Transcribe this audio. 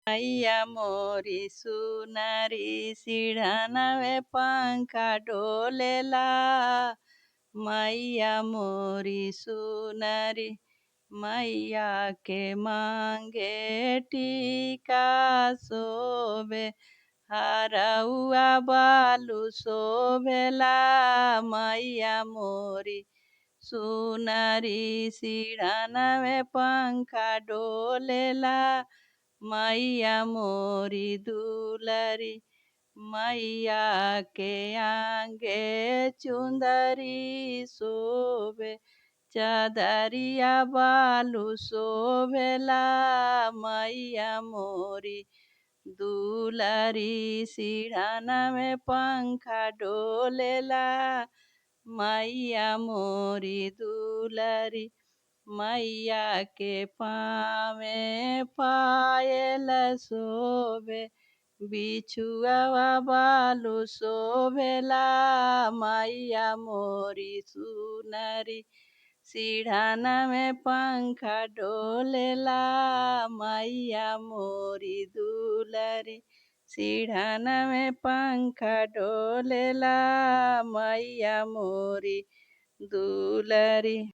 मैया मोरी सुनरी सिरहना में पंखा डोलेला। मैया मोरी सुनरी मैया के मांगे टीका शोभे। हरौआ बालू शोभेला। मैया मोरी सुनरी सिरहना में पंखा डोलेला। मैया मोरी दुलरी मैया के आगे चुंदरी शोभे। चदरिया बालू शोभेला। मैया मोरी दुलरी सिरहना में पंखा डोलेला। मैया मोरी दुलरी मैया के पाँवे पायल शोभे। बिछुआ बालू शोभेला। मैया मोरी सुनरी सिरहना में पंखा डोलेला। मैया मोरी दुलरी सिरहना में पंखा डोलेला। मैया मोरी दुलरी।